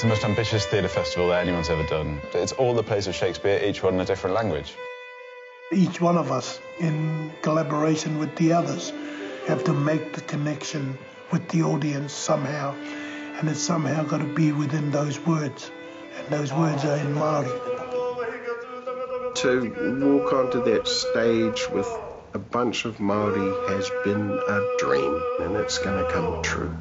the most ambitious theatre festival that anyone's ever done. It's all the plays of Shakespeare, each one in a different language. Each one of us, in collaboration with the others, have to make the connection with the audience somehow, and it's somehow got to be within those words, and those words are in Māori. To walk onto that stage with a bunch of Māori has been a dream, and it's going to come true.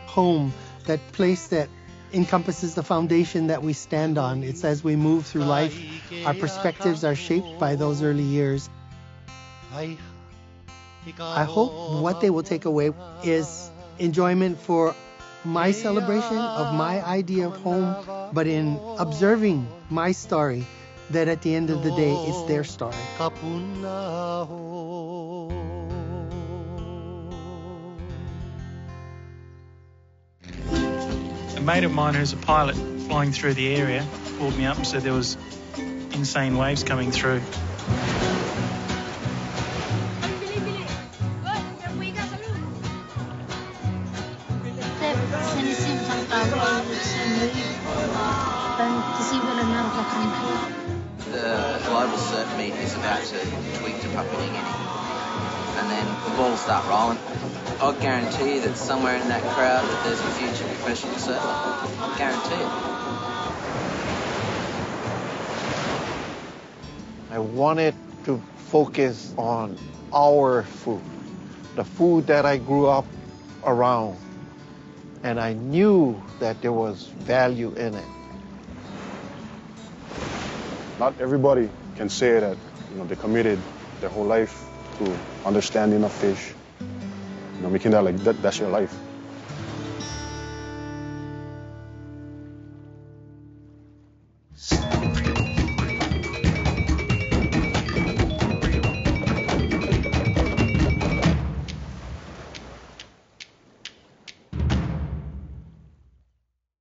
Home, that place that encompasses the foundation that we stand on. It's as we move through life, our perspectives are shaped by those early years. I hope what they will take away is enjoyment for my celebration of my idea of home, but in observing my story, that at the end of the day, it's their story. A mate of mine who's a pilot flying through the area called me up and said there was insane waves coming through. The global surf meet is about to tweak to Papua New Guinea, and then the ball will start rolling. I'll guarantee you that somewhere in that crowd that there's a future professional surfer. I'll guarantee it. I wanted to focus on our food, the food that I grew up around, and I knew that there was value in it. Not everybody can say that they committed their whole life to understanding of fish. Making that like that's your life.